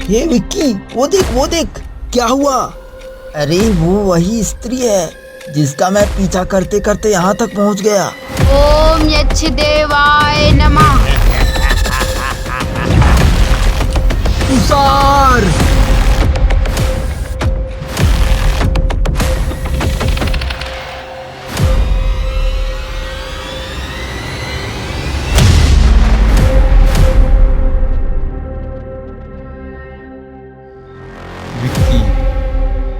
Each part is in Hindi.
ये विक्की, वो देख क्या हुआ। अरे वो वही स्त्री है जिसका मैं पीछा करते करते यहाँ तक पहुँच गया। ओम यक्षदेवाय नमः। तुषार!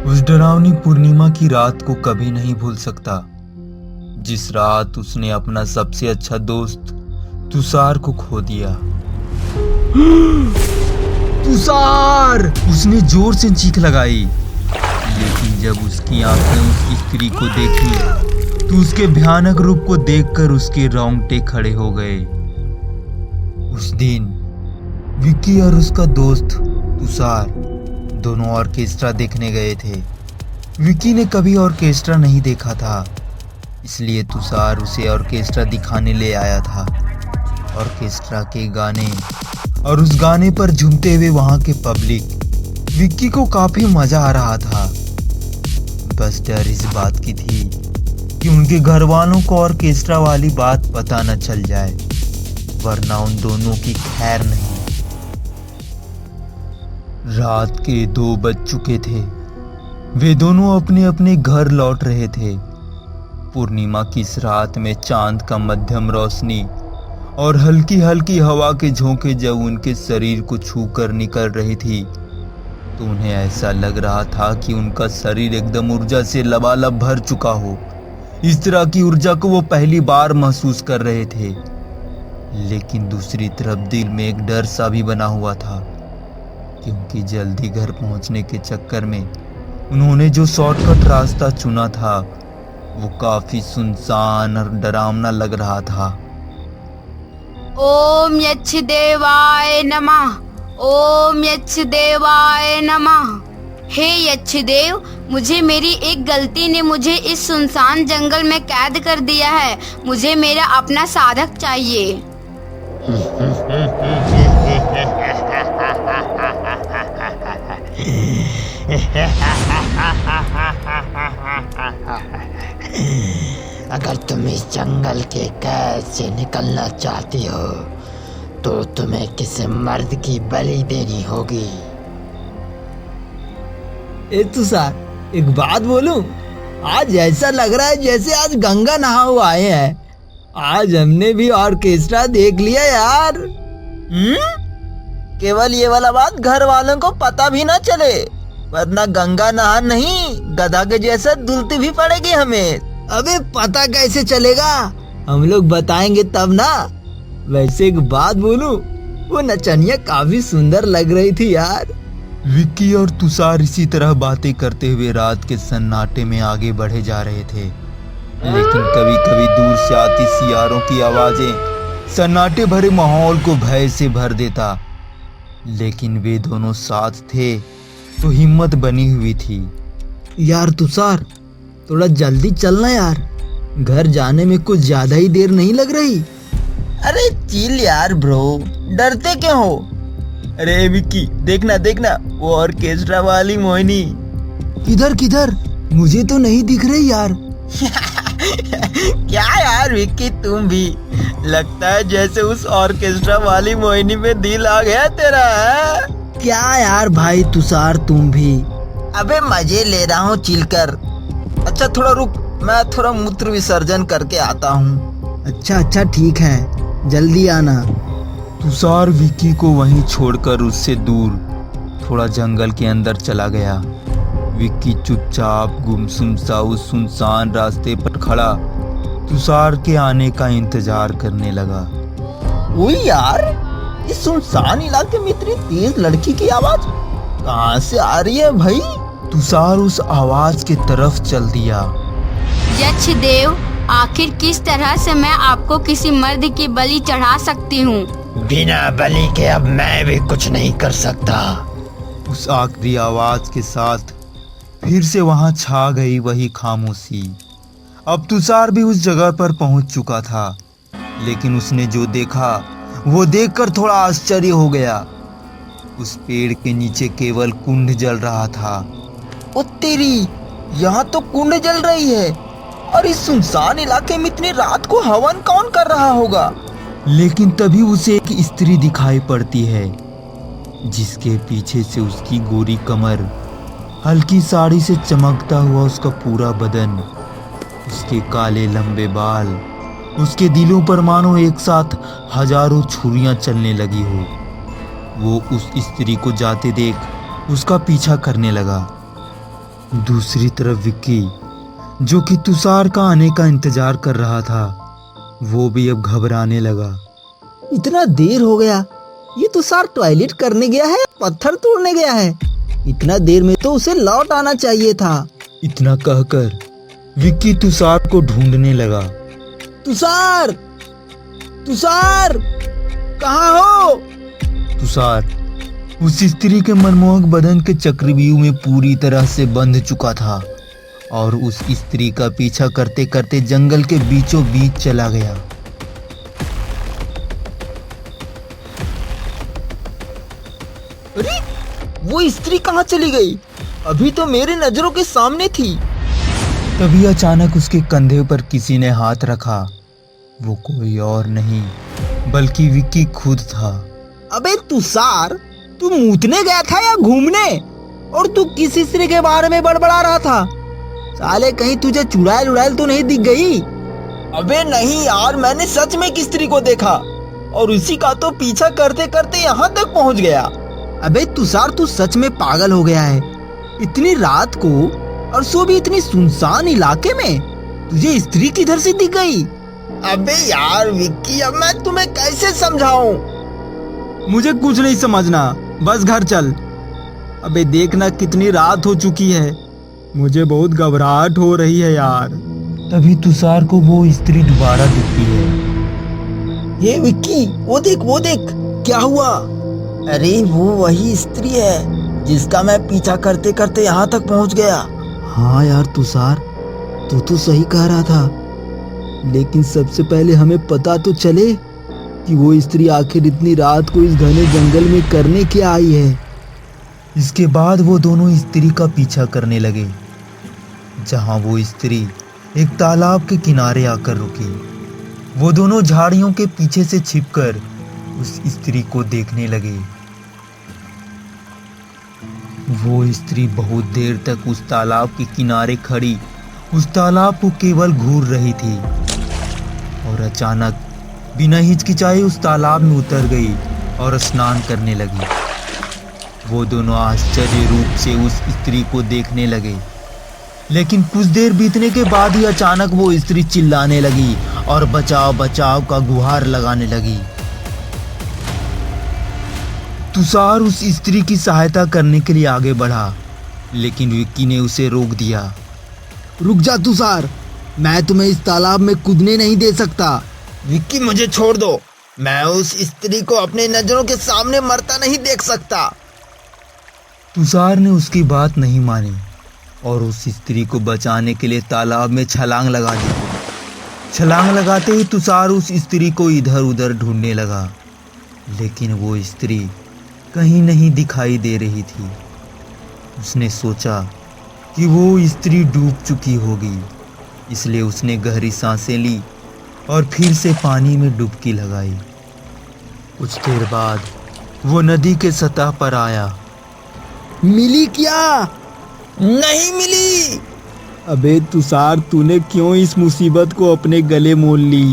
उस डरावनी पूर्णिमा की रात को कभी नहीं भूल सकता, जिस रात उसने अपना सबसे अच्छा दोस्त तुषार को खो दिया। तुषार! उसने जोर से चीख लगाई, लेकिन जब उसकी आंखें उस स्त्री को देखी तो उसके भयानक रूप को देखकर उसके रोंगटे खड़े हो गए। उस दिन विक्की और उसका दोस्त तुषार दोनों ऑर्केस्ट्रा देखने गए थे। विक्की ने कभी ऑर्केस्ट्रा नहीं देखा था, इसलिए तुषार उसे ऑर्केस्ट्रा दिखाने ले आया था। ऑर्केस्ट्रा के गाने और उस गाने पर झूमते हुए वहां के पब्लिक। विक्की को काफी मजा आ रहा था, बस डर इस बात की थी कि उनके घर वालों को ऑर्केस्ट्रा वाली बात पता न चल जाए, वरना उन दोनों की खैर नहीं। रात के 2 बज चुके थे। वे दोनों अपने अपने घर लौट रहे थे। पूर्णिमा की इस रात में चांद का मध्यम रोशनी और हल्की हल्की हवा के झोंके जब उनके शरीर को छूकर निकल रही थी तो उन्हें ऐसा लग रहा था कि उनका शरीर एकदम ऊर्जा से लबालब भर चुका हो। इस तरह की ऊर्जा को वो पहली बार महसूस कर रहे थे। लेकिन दूसरी तरफ दिल में एक डर सा भी बना हुआ था, क्योंकि जल्दी घर पहुंचने के चक्कर में उन्होंने जो शॉर्टकट रास्ता चुना था वो काफी सुनसान और डरावना लग रहा था। ओम यक्षदेवाय नमः। ओम यक्षदेवाय नमः। हे यक्षदेव, मुझे मेरी एक गलती ने मुझे इस सुनसान जंगल में कैद कर दिया है। मुझे मेरा अपना साधक चाहिए। अगर तुम इस जंगल के कैद से निकलना चाहती हो तो तुम्हें किसी मर्द की बलि देनी होगी। ए तुषार, एक बात बोलूं? आज ऐसा लग रहा है जैसे आज गंगा नहा हुआ आए हैं। आज हमने भी ऑर्केस्ट्रा देख लिया यार। केवल ये वाला बात घर वालों को पता भी ना चले, वरना गंगा नहा नहीं गधा के जैसा धुलती भी पड़ेगी हमें। अबे पता कैसे चलेगा? हम लोग बताएंगे तब ना। वैसे एक बात बोलूं, वो नचनिया काफी सुंदर लग रही थी यार। विक्की और तुषार इसी तरह बातें करते हुए रात के सन्नाटे में आगे बढ़े जा रहे थे, लेकिन कभी कभी दूर से आती सियारों की आवाजें सन्नाटे भरे माहौल को भय से भर देता। लेकिन वे दोनों साथ थे तो हिम्मत बनी हुई थी। यार तुषार, थोड़ा जल्दी चलना यार, घर जाने में कुछ ज्यादा ही देर नहीं लग रही। अरे चिल यार ब्रो, डरते क्यों हो? अरे विक्की, देखना देखना वो ऑर्केस्ट्रा वाली मोहिनी। किधर? मुझे तो नहीं दिख रही यार। क्या यार विक्की, तुम भी लगता है जैसे उस ऑर्केस्ट्रा वाली मोहिनी में दिल आ गया तेरा है? क्या यार भाई तुषार, तुम भी। अबे मजे ले रहा हूँ चिल कर। अच्छा थोड़ा रुक, मैं थोड़ा मूत्र विसर्जन करके आता हूँ। अच्छा ठीक है, जल्दी आना। तुषार विक्की को वहीं छोड़कर उससे दूर थोड़ा जंगल के अंदर चला गया। विक्की चुपचाप गुमसुम सा उस सुनसान रास्ते पर खड़ा तुषार के आने का इंतजार करने लगा। ओए यार, इस सुनसान इलाके में इतनी तेज लड़की की आवाज कहाँ से आ रही है भाई? तुषार उस आवाज की तरफ चल दिया। यक्षदेव, आखिर किस तरह से मैं आपको किसी मर्द की बलि चढ़ा सकती हूँ? बिना बलि के अब मैं भी कुछ नहीं कर सकता। उस आखिरी आवाज के साथ फिर से वहां छा गई वही खामोशी। अब तुषार भी उस जगह पर पहुंच चुका था, लेकिन उसने जो देखा वो देखकर थोड़ा आश्चर्य हो गया। उस पेड़ के नीचे केवल कुंड जल रहा था। ओ तेरी, यहाँ तो कुंड जल रही है और इस सुनसान इलाके में इतनी रात को हवन कौन कर रहा होगा? लेकिन तभी उसे एक स्त्री दिखाई पड़ती है, जिसके पीछे से उसकी गोरी कमर, हल्की साड़ी से चमकता हुआ उसका पूरा बदन, उसके काले लंबे बाल, उसके दिलों पर मानो एक साथ हजारों छुरियां चलने लगी हो। वो उस स्त्री को जाते देख उसका पीछा करने लगा। दूसरी तरफ विक्की, जो कि तुषार का आने का इंतजार कर रहा था, वो भी अब घबराने लगा। इतना देर हो गया, ये तुषार टॉयलेट करने गया है, पत्थर तोड़ने गया है? इतना देर में तो उसे लौट आना चाहिए था। इतना कहकर विक्की तुषार को ढूंढने लगा। तुषार, तुषार, कहाँ हो? तुषार उस स्त्री के मनमोहक बदन के चक्रव्यूह में पूरी तरह से बंध चुका था और उस स्त्री का पीछा करते करते जंगल के बीचों बीच चला गया। अरे, वो स्त्री कहाँ चली गई? अभी तो मेरे नजरों के सामने थी। तभी अचानक उसके कंधे पर किसी ने हाथ रखा। वो कोई और नहीं बल्कि विक्की खुद था। अबे तुषार, तू मूतने गया था या घूमने? और तू किस स्त्री के बारे में बड़बड़ा रहा था? साले कहीं तुझे चुड़ैल उड़ैल तो नहीं दिख गई? अबे नहीं यार, मैंने सच में एक स्त्री को देखा और उसी का तो पीछा करते करते यहाँ तक पहुँच गया। अबे तुषार, तू सच में पागल हो गया है। इतनी रात को और सो भी इतनी सुनसान इलाके में तुझे स्त्री किधर से दिख गई? अबे यार विक्की, अब मैं तुम्हें कैसे समझाऊं? मुझे कुछ नहीं समझना, बस घर चल। अबे देखना कितनी रात हो चुकी है, मुझे बहुत घबराहट हो रही है यार। तभी तुषार को वो स्त्री दोबारा दिखती है। ये विक्की, वो देख, क्या हुआ? अरे वो वही स्त्री है जिसका मैं पीछा करते करते यहाँ तक पहुँच गया। हाँ यार तुषार, तू तो सही कह रहा था, लेकिन सबसे पहले हमें पता तो चले कि वो स्त्री आखिर इतनी रात को इस घने जंगल में करने क्या आई है। इसके बाद वो दोनों स्त्री का पीछा करने लगे, जहां वो स्त्री एक तालाब के किनारे आकर रुकी। वो दोनों झाड़ियों के पीछे से छिपकर उस स्त्री को देखने लगे। वो स्त्री बहुत देर तक उस तालाब के किनारे खड़ी उस तालाब को केवल घूर रही थी और अचानक बिना हिचकिचाए उस तालाब में उतर गई और स्नान करने लगी। वो दोनों आश्चर्य रूप से उस स्त्री को देखने लगे, लेकिन कुछ देर बीतने के बाद ही अचानक वो स्त्री चिल्लाने लगी और बचाव बचाव का गुहार लगाने लगी। तुषार उस स्त्री की सहायता करने के लिए आगे बढ़ा, लेकिन विक्की ने उसे रोक दिया। रुक जा तुषार, मैं तुम्हें इस तालाब में कूदने नहीं दे सकता। विक्की, मुझे छोड़ दो, मैं उस स्त्री को अपने नजरों के सामने मरता नहीं देख सकता। तुषार ने उसकी बात नहीं मानी और उस स्त्री को बचाने के लिए तालाब में छलांग लगा दी। छलांग लगाते ही तुषार उस स्त्री को इधर उधर ढूंढने लगा, लेकिन वो स्त्री कहीं नहीं दिखाई दे रही थी। उसने सोचा कि वो स्त्री डूब चुकी होगी, इसलिए उसने गहरी सांसें ली और फिर से पानी में डुबकी लगाई। कुछ देर बाद वो नदी के सतह पर आया। मिली क्या? नहीं मिली। अबे तुषार, तूने क्यों इस मुसीबत को अपने गले मोल ली?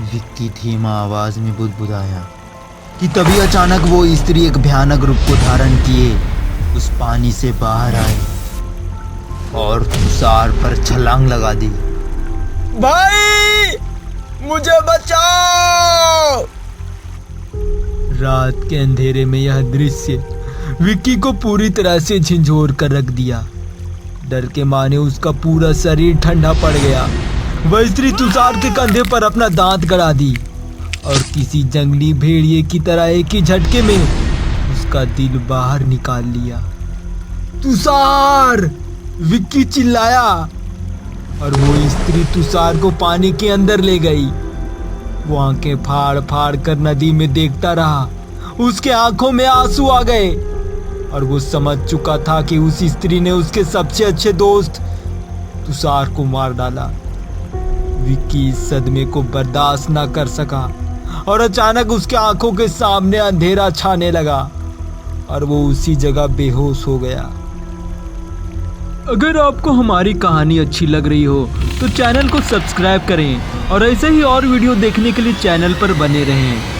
विक्की धीमा आवाज में बुदबुदाया कि तभी अचानक वो स्त्री एक भयानक रूप को धारण किए उस पानी से बाहर आई और तुषार पर छलांग लगा दी। भाई, मुझे बचाओ! रात के अंधेरे में यह दृश्य विक्की को पूरी तरह से झंझोर कर रख दिया। डर के माने उसका पूरा शरीर ठंडा पड़ गया। वह स्त्री तुषार के कंधे पर अपना दांत गड़ा दी और किसी जंगली भेड़िए की तरह एक ही झटके में उसका दिल बाहर निकाल लिया। तुषार! विक्की चिल्लाया और वो स्त्री तुषार को पानी के अंदर ले गई। वो आंखें फाड़ फाड़ कर नदी में देखता रहा उसके आंखों में आंसू आ गए और वो समझ चुका था कि उस स्त्री ने उसके सबसे अच्छे दोस्त तुषार को मार डाला। विक्की इस सदमे को बर्दाश्त ना कर सका और अचानक उसके आंखों के सामने अंधेरा छाने लगा और वो उसी जगह बेहोश हो गया। अगर आपको हमारी कहानी अच्छी लग रही हो तो चैनल को सब्सक्राइब करें और ऐसे ही और वीडियो देखने के लिए चैनल पर बने रहें।